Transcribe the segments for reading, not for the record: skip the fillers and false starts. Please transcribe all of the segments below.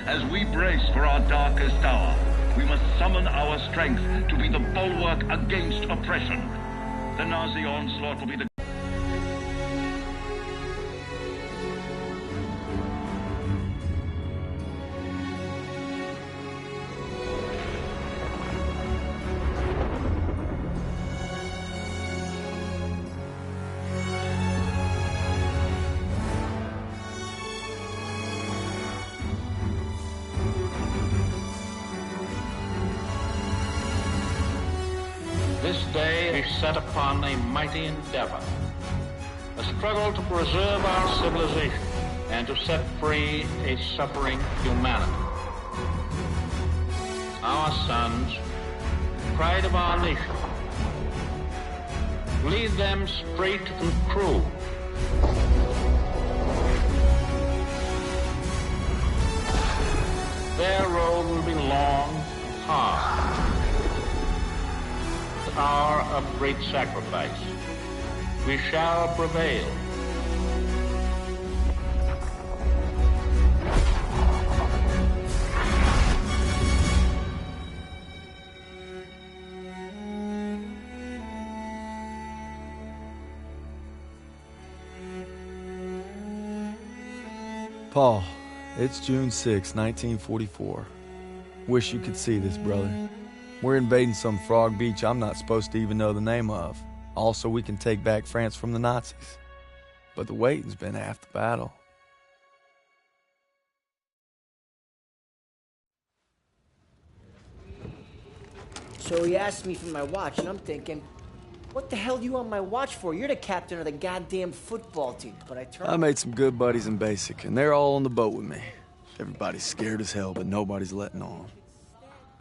As we brace for our darkest hour, we must summon our strength to be the bulwark against oppression. The Nazi onslaught will be the This day is set upon a mighty endeavor, a struggle to preserve our civilization and to set free a suffering humanity. Our sons, pride of our nation, lead them straight and true. Their road will be long and hard. Hour of great sacrifice. We shall prevail. Paul, it's June 6, 1944. Wish you could see this, brother. We're invading some frog beach I'm not supposed to even know the name of. Also, we can take back France from the Nazis. But the waiting's been half the battle. So he asked me for my watch, and I'm thinking, what the hell do you want my watch for? You're the captain of the goddamn football team. But I made some good buddies in basic, and they're all on the boat with me. Everybody's scared as hell, but nobody's letting on.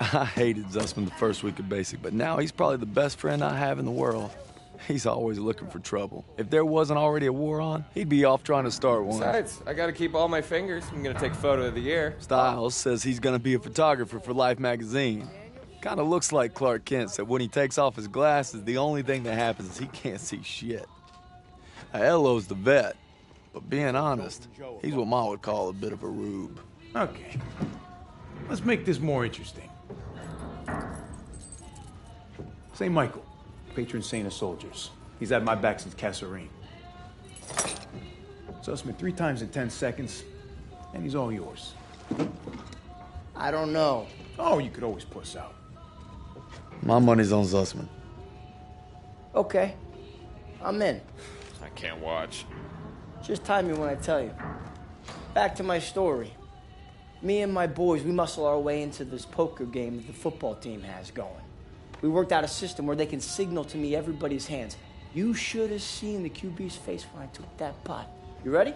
I hated Zussman the first week of basic, but now he's probably the best friend I have in the world. He's always looking for trouble. If there wasn't already a war on, he'd be off trying to start one. Besides, I gotta keep all my fingers. I'm gonna take photo of the year. Styles says he's gonna be a photographer for Life magazine. Kinda looks like Clark Kent said when he takes off his glasses, the only thing that happens is he can't see shit. Elo's the vet, but being honest, he's what Ma would call a bit of a rube. Okay, let's make this more interesting. St. Michael, patron saint of soldiers. He's had my back since Kasserine. Zussman 3 times in 10 seconds, and he's all yours. I don't know. Oh, you could always puss out. My money's on Zussman. Okay, I'm in. I can't watch. Just time me when I tell you. Back to my story. Me and my boys, we muscle our way into this poker game that the football team has going. We worked out a system where they can signal to me everybody's hands. You should have seen the QB's face when I took that pot. You ready?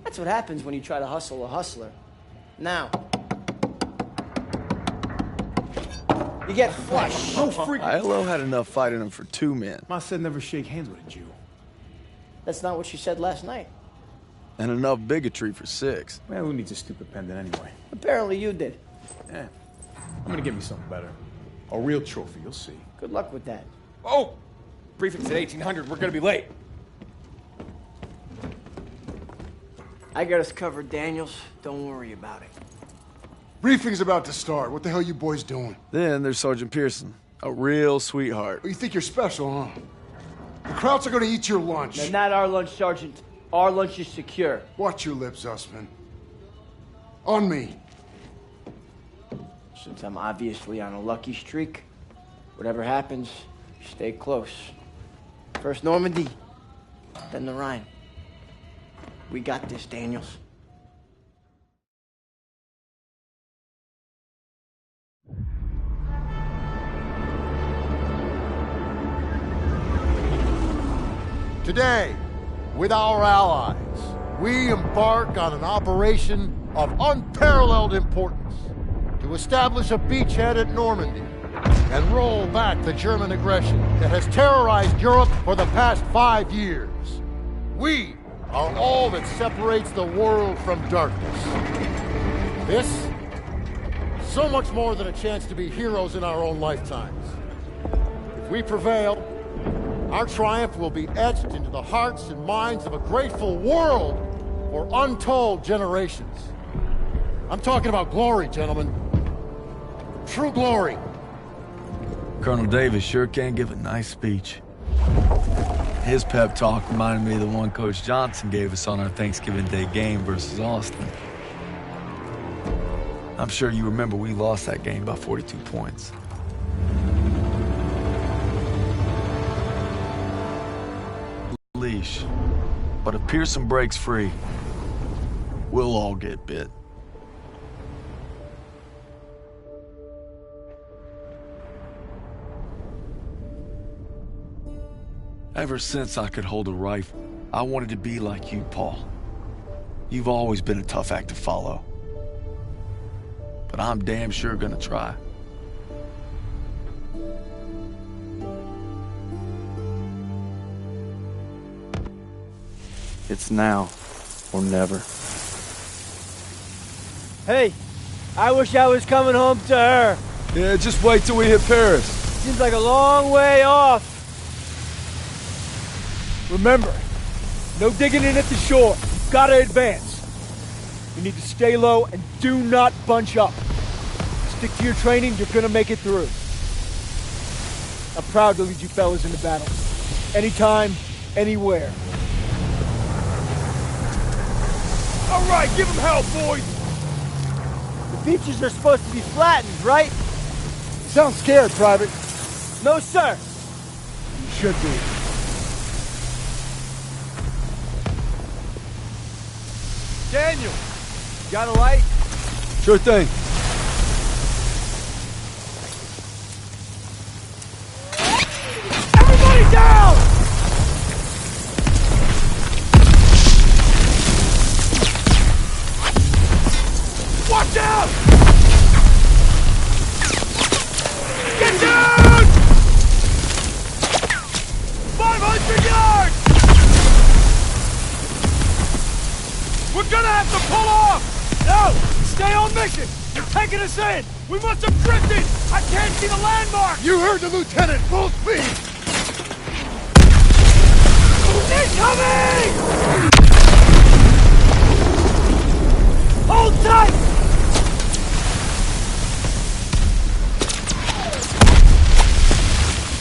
That's what happens when you try to hustle a hustler. Now, you get flush. No freaking... Ilo had enough fight in him for 2 men. Ma said never shake hands with a Jew. That's not what she said last night. And enough bigotry for 6. Man, who needs a stupid pendant anyway? Apparently you did. Yeah, I'm gonna get me something better. A real trophy, you'll see. Good luck with that. Oh! Briefing's at 1800. We're gonna be late. I got us covered, Daniels. Don't worry about it. Briefing's about to start. What the hell you boys doing? Then there's Sergeant Pearson, a real sweetheart. Oh, you think you're special, huh? The Krauts are gonna eat your lunch. They're not our lunch, Sergeant. Our lunch is secure. Watch your lips, Zussman. On me. Since I'm obviously on a lucky streak, whatever happens, stay close. First Normandy, then the Rhine. We got this, Daniels. Today, with our allies, we embark on an operation of unparalleled importance to establish a beachhead at Normandy and roll back the German aggression that has terrorized Europe for the past 5 years. We are all that separates the world from darkness. This, so much more than a chance to be heroes in our own lifetimes. If we prevail, our triumph will be etched into the hearts and minds of a grateful world for untold generations. I'm talking about glory, gentlemen. True glory. Colonel Davis sure can give a nice speech. His pep talk reminded me of the one Coach Johnson gave us on our Thanksgiving Day game versus Austin. I'm sure you remember we lost that game by 42 points. Leash. But if Pearson breaks free, we'll all get bit. Ever since I could hold a rifle, I wanted to be like you, Paul. You've always been a tough act to follow. But I'm damn sure gonna try. It's now or never. Hey, I wish I was coming home to her. Yeah, just wait till we hit Paris. Seems like a long way off. Remember, no digging in at the shore. You've got to advance. You need to stay low and do not bunch up. Stick to your training, you're gonna make it through. I'm proud to lead you fellas into battle. Anytime, anywhere. All right, give them hell, boys! The beaches are supposed to be flattened, right? Sound scared, Private. No, sir. You should be. Daniel, got a light? Sure thing. Everybody down! Watch out! Get down! 500 yards! We're gonna have to pull off! No! Stay on mission! You're taking us in! We must have drifted! I can't see the landmark! You heard the lieutenant, full speed! Incoming! Hold tight!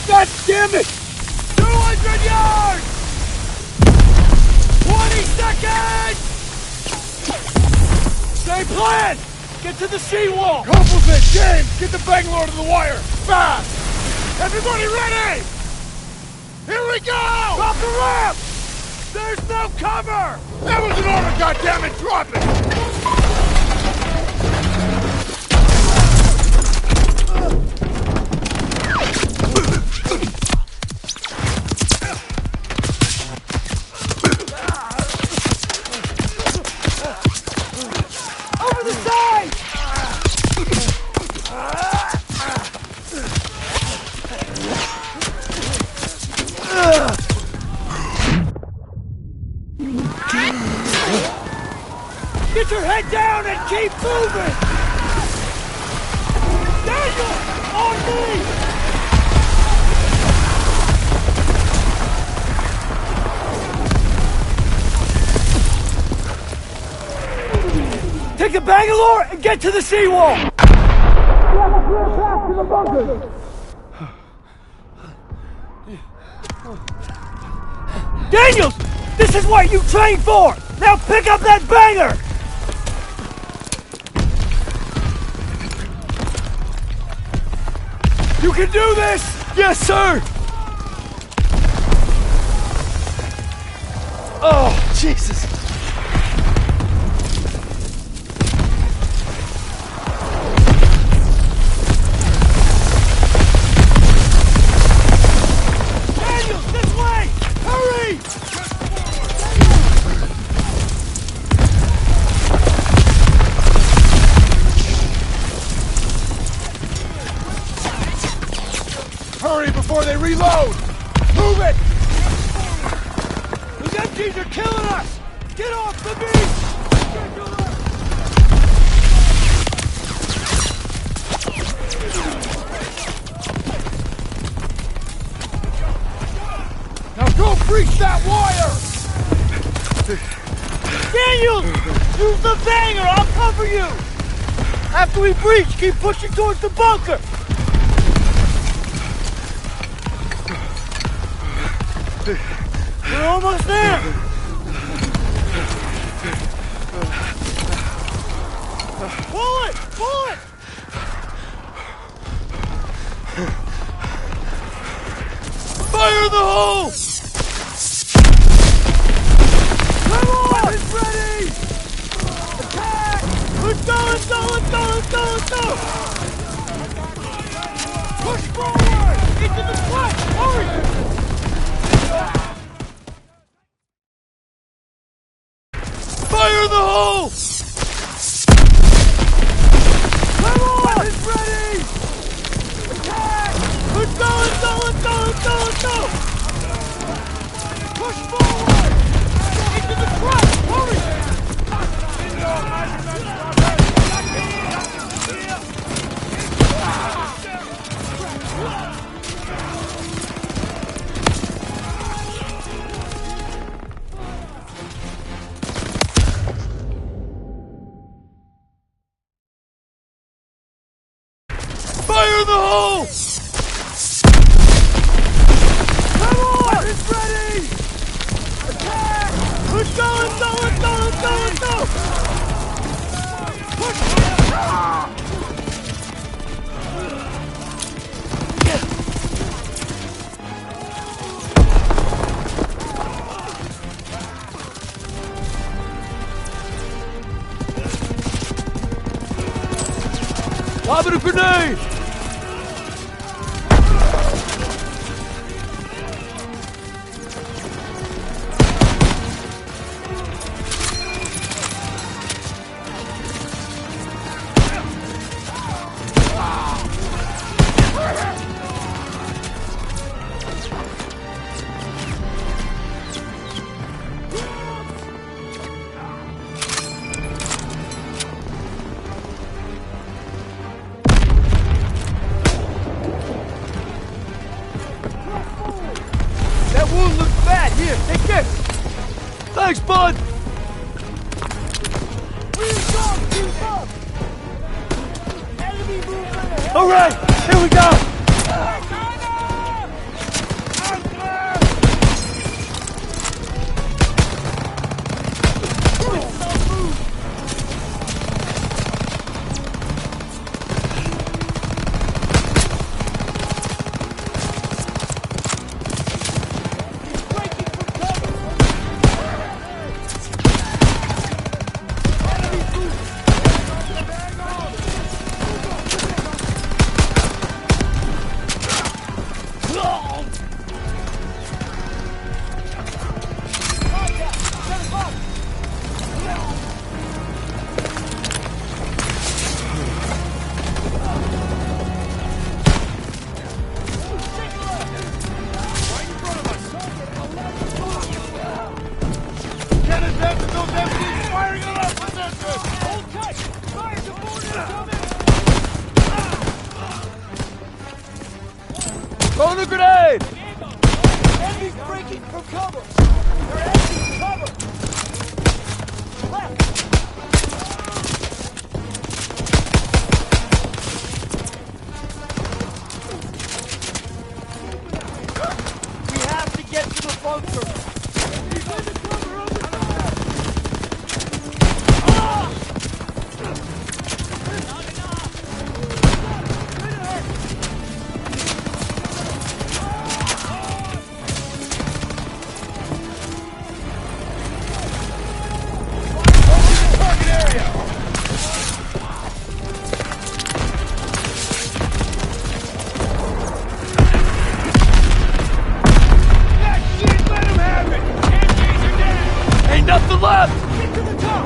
God damn it! 200 yards! 20 seconds! Same plan! Get to the seawall! Corporal's it, James! Get the Bangalore to the wire! Fast! Everybody ready! Here we go! Drop the ramp! There's no cover! That was an order, goddammit! Drop it! Over the side! Get your head down and keep moving! Daniel! On me! Take the Bangalore and get to the seawall! We have a clear path to the bunker! Daniels! This is what you trained for! Now pick up that banger! You can do this! Yes, sir! Oh, Jesus. Daniels, this way! Hurry! Hurry before they reload! Move it! Those MGs are killing us! Get off the beach! Now go breach that wire! Daniels! Use the banger! I'll cover you! After we breach, keep pushing towards the bunker! We're almost there! Pull it! Pull it! Fire the hole! Come on! Weapons ready! Attack! Let's go, let's go, let's go, let's go, let's go! Push forward! Into the front! Hurry! Fire the hole! Come on! Weapons ready! Attack! Let's go, let's go, let's go, let's go, let's go! Push forward! Into the front! Hurry! Fire the hole! Come on! It's ready! Attack! Let's go, let's go, let's go, let's go, let's go! Push! Lobbing a grenade! Thanks, bud! All right, here we go! Throwing a grenade! Enemies breaking from cover! They're empty cover! Left! We have to get to the bunker! He's under cover over there! Nothing left! Get to the top!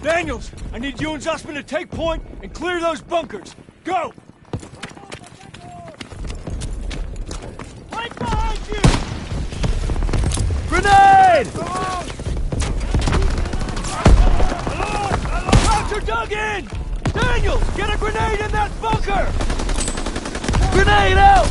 Daniels, I need you and Zussman to take point and clear those bunkers. Go! Right behind you! Grenade! Croucher dug in! Daniels, get a grenade in that bunker! Grenade out!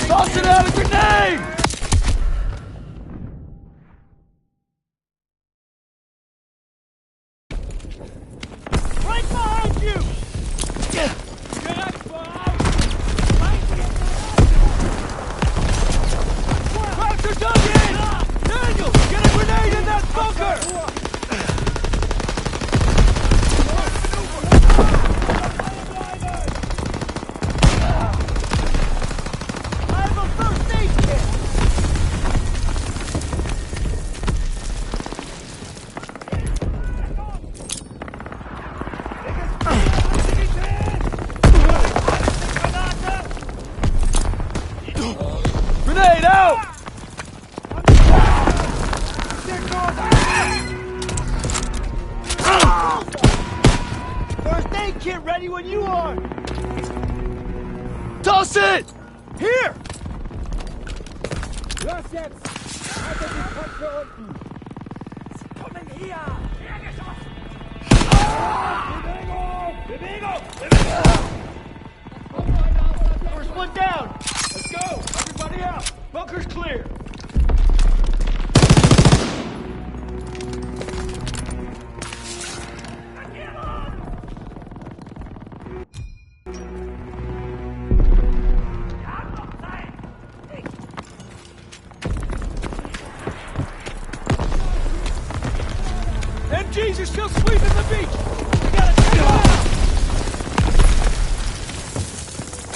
Toss it out, a grenade! Right behind you! Croucher dug in! Daniel, get a grenade in that bunker! I have a first aid kit! Grenade out! First aid kit ready when you are! Toss it! Here! First one down! Let's go! Everybody out! Bunker's clear! MGs are still sweeping the beach! We gotta take them out!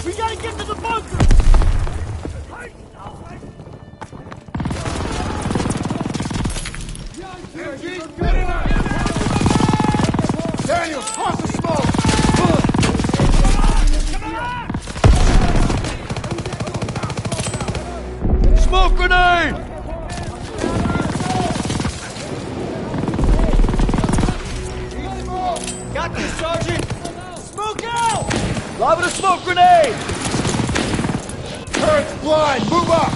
We gotta get to the bunker! Daniel, toss the smoke! Smoke grenade! Got this, Sergeant! Smoke out! Lobbing a smoke grenade! Turret's blind! Move up!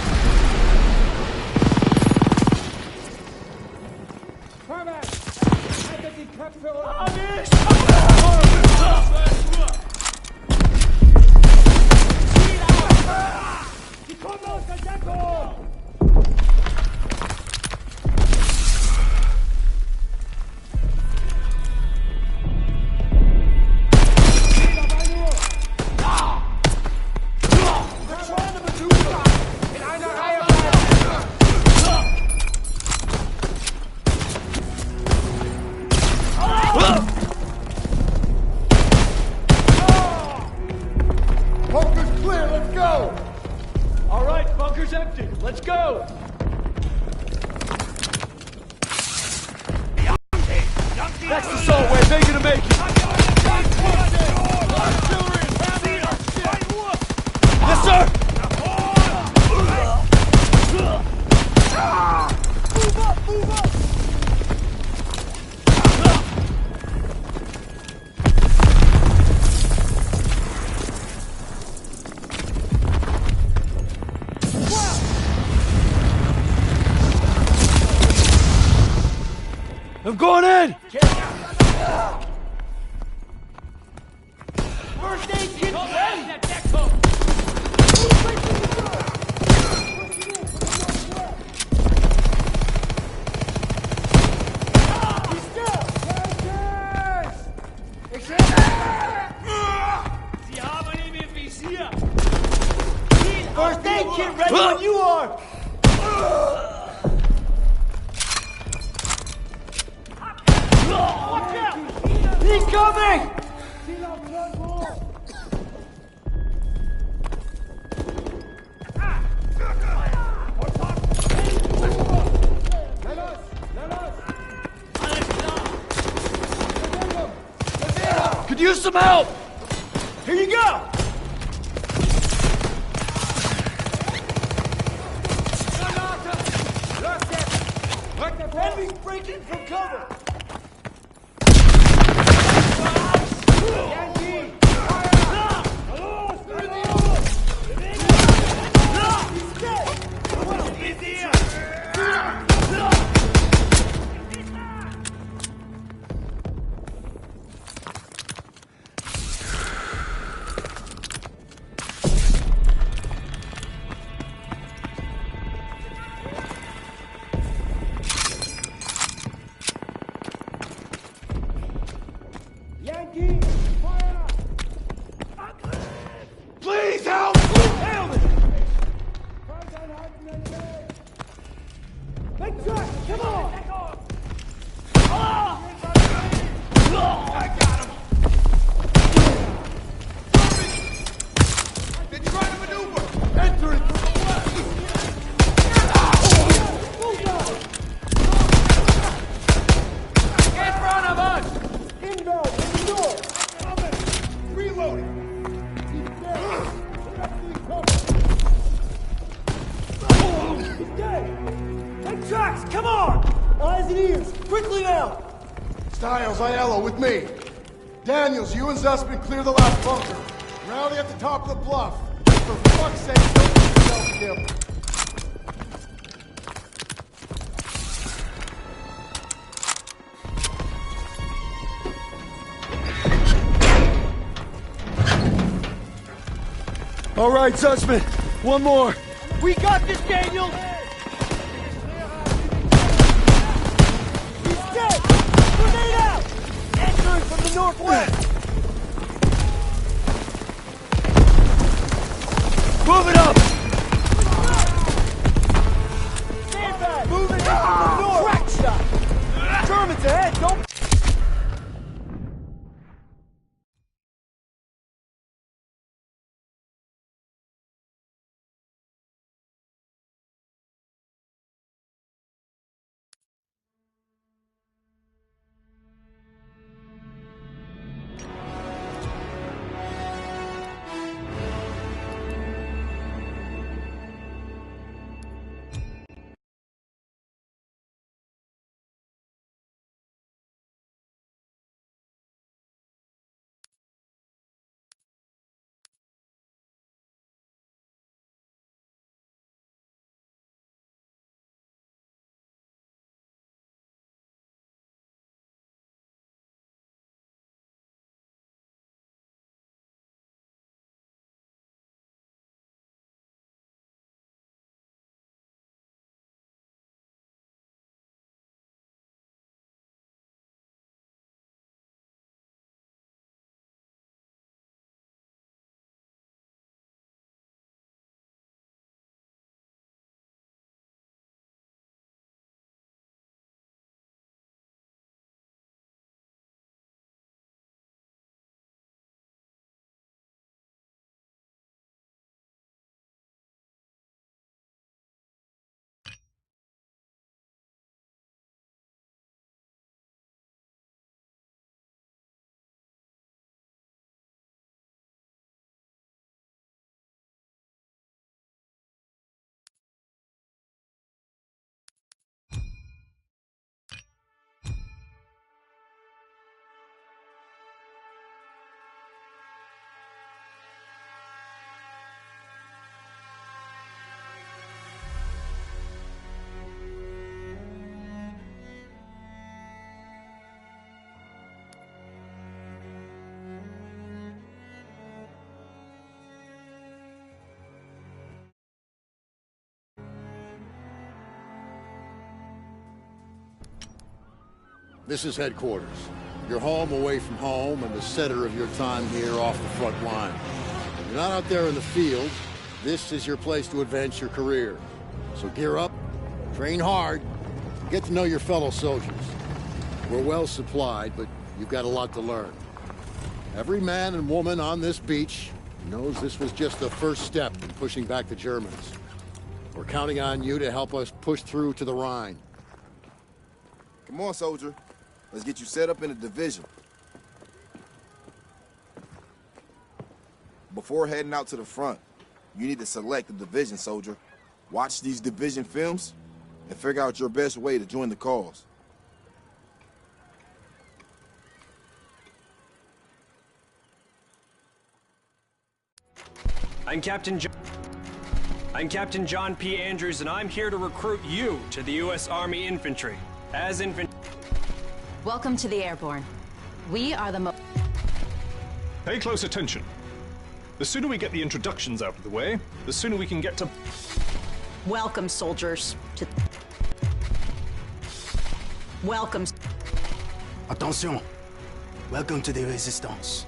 Bunker's clear, let's go! All right, bunker's empty. Let's go! Next assault wave, they're gonna make it! Yes, sir! Move up, move up! I'm going in! First aid kit ready! First aid kit ready when you are! Watch out! He's coming! use some help! Here you go! Enemy's breaking from cover! Please help! Make track! Come on! I got him! They're trying to maneuver! Entering from the west! In front of us! Inbound from the north! Reloading! He's dead! Take tracks! Come on! Eyes and ears! Quickly now! Stiles, Aiello, with me. Daniels, you and Zussman clear the last bunker. Rally at the top of the bluff. For fuck's sake, don't get yourself killed. All right, Zussman. One more. We got this, Daniel! He's dead! Grenade out! Entering from the northwest! Move it up! Stand back! Moving in from the north! Crack shot! Germans ahead! Don't... This is headquarters. Your home away from home and the center of your time here off the front line. You're not out there in the field. This is your place to advance your career. So gear up, train hard, get to know your fellow soldiers. We're well supplied, but you've got a lot to learn. Every man and woman on this beach knows this was just the first step in pushing back the Germans. We're counting on you to help us push through to the Rhine. Come on, soldier. Let's get you set up in a division. Before heading out to the front, you need to select a division, soldier. Watch these division films and figure out your best way to join the cause. I'm Captain John P. Andrews, and I'm here to recruit you to the U.S. Army Infantry. As infantry... Welcome to the Airborne. We are the most... Pay close attention. The sooner we get the introductions out of the way, the sooner we can get to... Welcome, soldiers, to... Welcome... Attention. Welcome to the Resistance.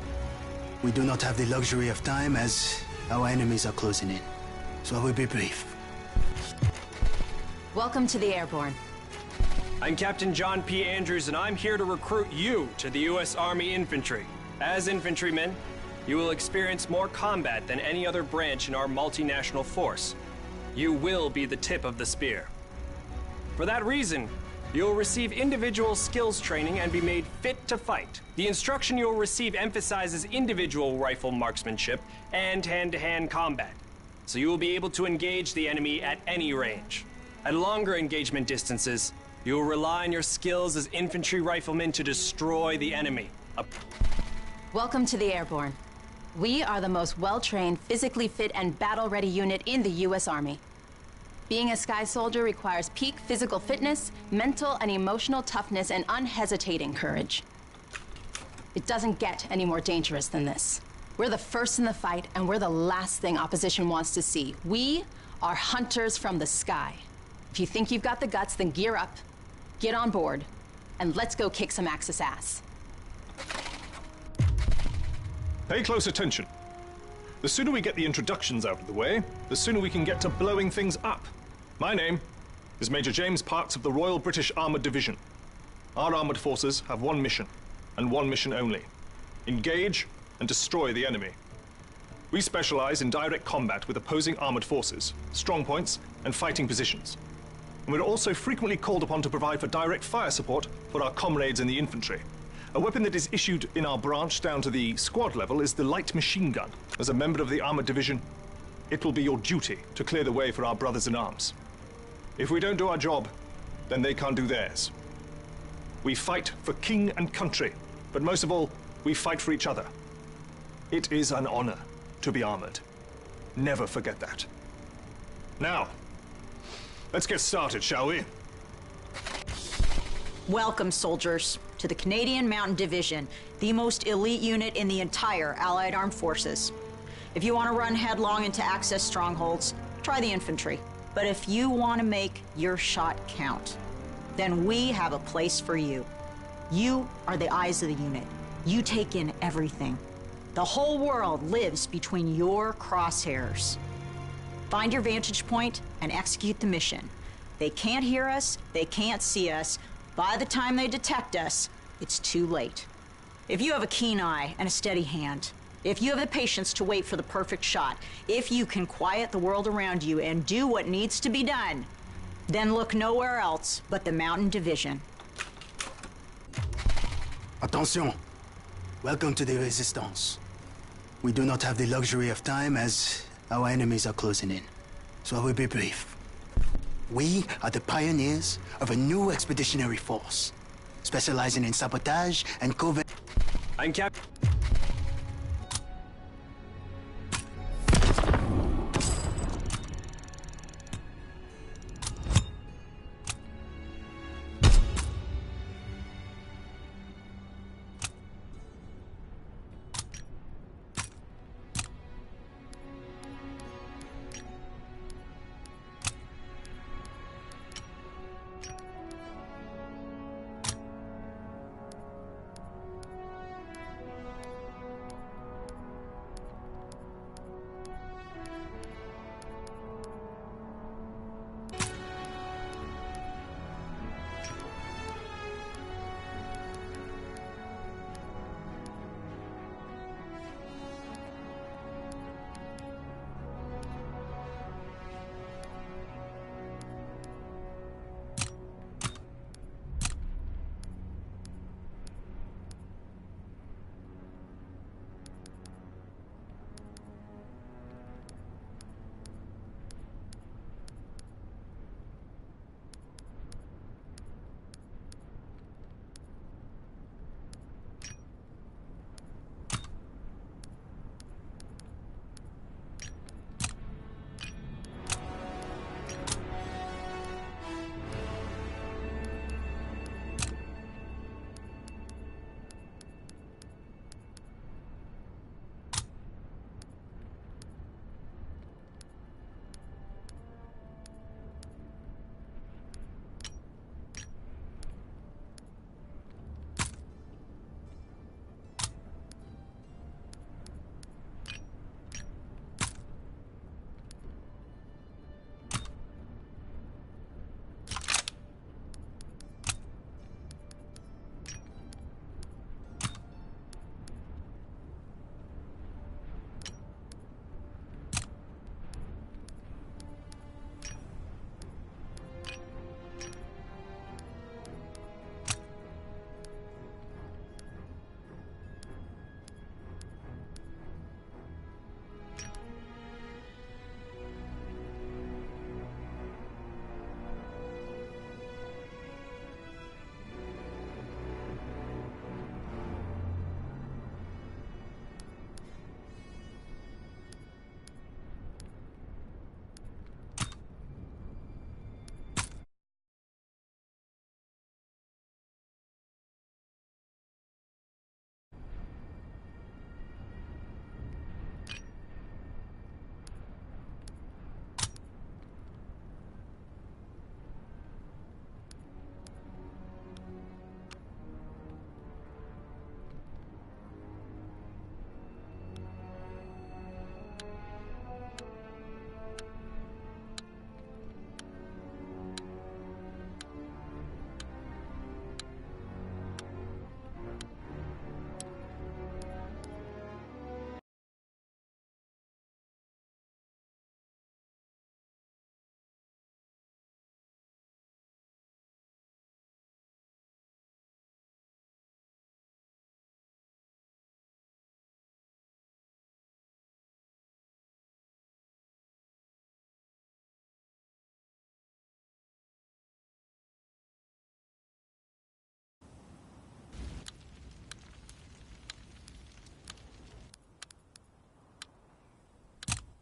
We do not have the luxury of time as our enemies are closing in. So I will be brief. Welcome to the Airborne. I'm Captain John P. Andrews, and I'm here to recruit you to the U.S. Army Infantry. As infantrymen, you will experience more combat than any other branch in our multinational force. You will be the tip of the spear. For that reason, you'll receive individual skills training and be made fit to fight. The instruction you'll receive emphasizes individual rifle marksmanship and hand-to-hand combat, so you will be able to engage the enemy at any range. At longer engagement distances, you will rely on your skills as infantry riflemen to destroy the enemy. Welcome to the Airborne. We are the most well-trained, physically fit, and battle-ready unit in the U.S. Army. Being a Sky Soldier requires peak physical fitness, mental and emotional toughness, and unhesitating courage. It doesn't get any more dangerous than this. We're the first in the fight, and we're the last thing opposition wants to see. We are hunters from the sky. If you think you've got the guts, then gear up, get on board, and let's go kick some Axis ass. Pay close attention. The sooner we get the introductions out of the way, the sooner we can get to blowing things up. My name is Major James Parks of the Royal British Armoured Division. Our armoured forces have one mission, and one mission only. Engage and destroy the enemy. We specialize in direct combat with opposing armoured forces, strong points, and fighting positions. And we're also frequently called upon to provide for direct fire support for our comrades in the infantry. A weapon that is issued in our branch down to the squad level is the light machine gun. As a member of the armoured division, it will be your duty to clear the way for our brothers in arms. If we don't do our job, then they can't do theirs. We fight for king and country, but most of all, we fight for each other. It is an honor to be armored. Never forget that. Now, let's get started, shall we? Welcome, soldiers, to the Canadian Mountain Division, the most elite unit in the entire Allied Armed Forces. If you want to run headlong into Axis strongholds, try the infantry. But if you want to make your shot count, then we have a place for you. You are the eyes of the unit. You take in everything. The whole world lives between your crosshairs. Find your vantage point and execute the mission. They can't hear us, they can't see us. By the time they detect us, it's too late. If you have a keen eye and a steady hand, if you have the patience to wait for the perfect shot, if you can quiet the world around you and do what needs to be done, then look nowhere else but the Mountain Division. Attention. Welcome to the Resistance. We do not have the luxury of time as our enemies are closing in. So I will be brief. We are the pioneers of a new expeditionary force, specializing in sabotage and covert... I'm Captain...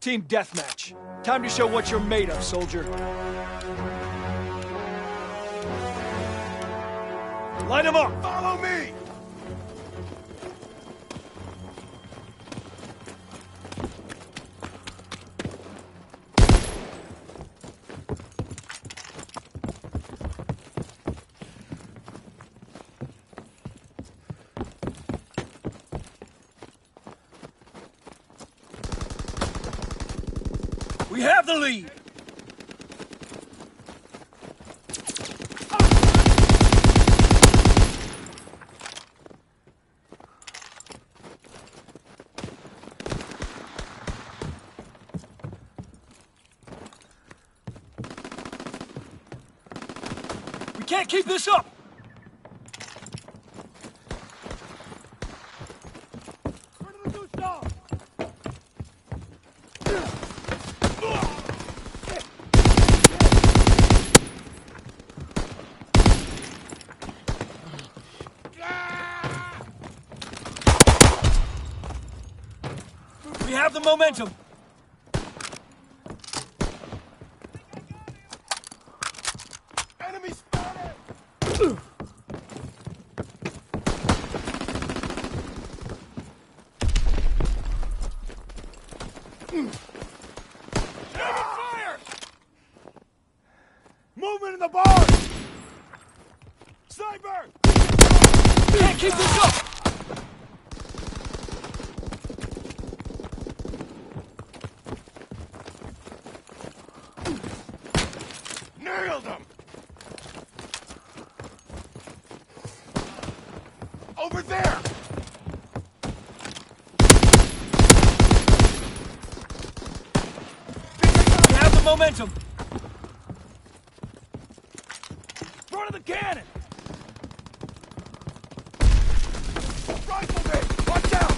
team deathmatch. Time to show what you're made of, soldier. Line them up! Follow me! We have the lead! We can't keep this up! We have the momentum. Enemy spotted! Enemy fire! Movement in the barn! Sniper! Can't keep this up! Nailed him! Over there! We have the momentum. Front of the cannon! Rifleman! Watch out!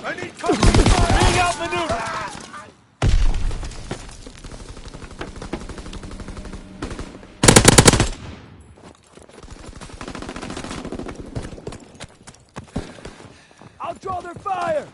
I need cover! Being outmaneuvered! I'll draw their fire!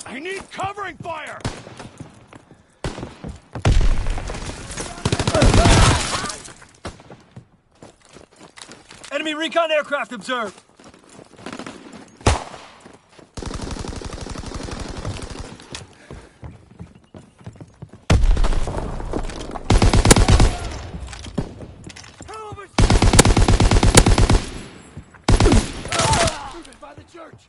I need covering fire! Enemy recon aircraft observed. By the church!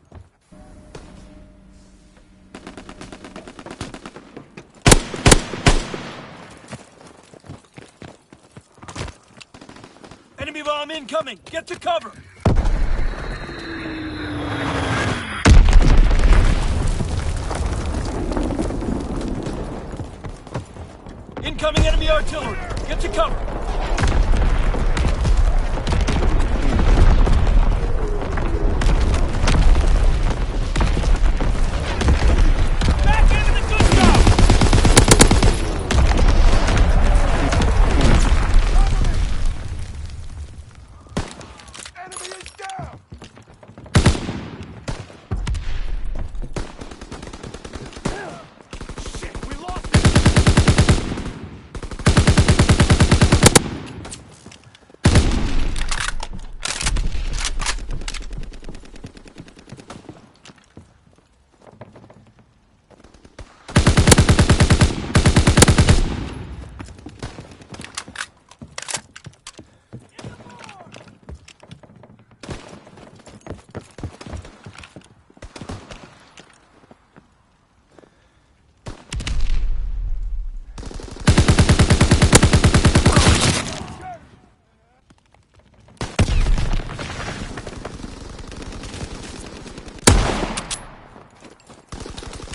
Enemy bomb incoming! Get to cover! Incoming enemy artillery! Get to cover! Back into the good stuff! Enemy is down! Shit, we lost it!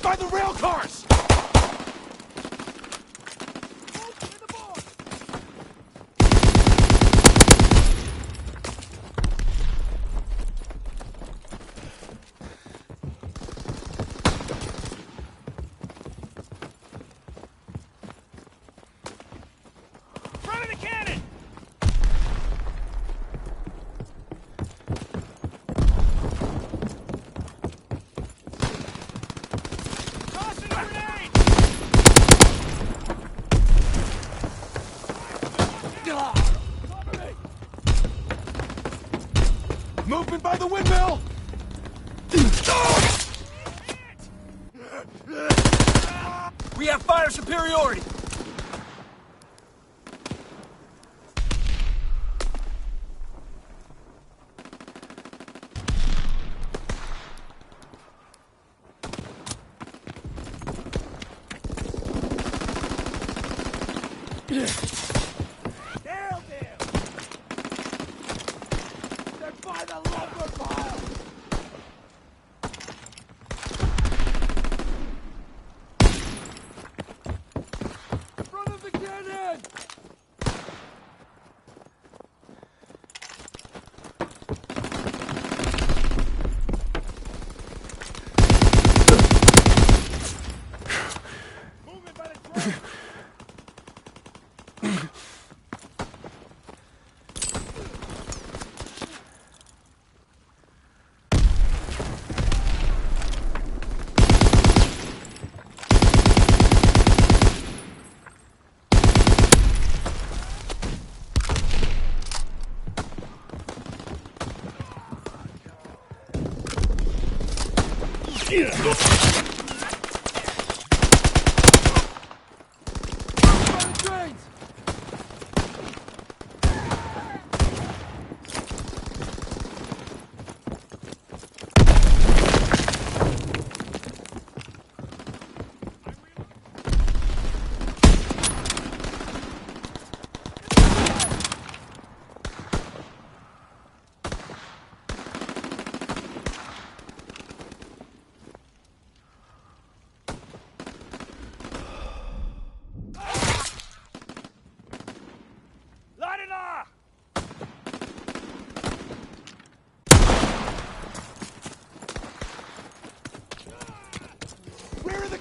By the rail cars! Movement by the windmill! We have fire superiority!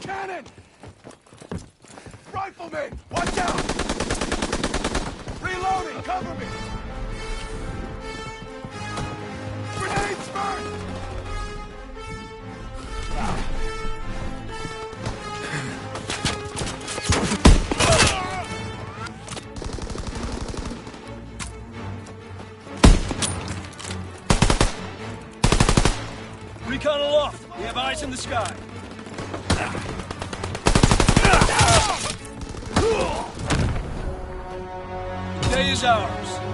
Cannon! Rifleman, watch out! Reloading, cover me! Grenades first! Recon aloft! We have eyes in the sky! The day is ours.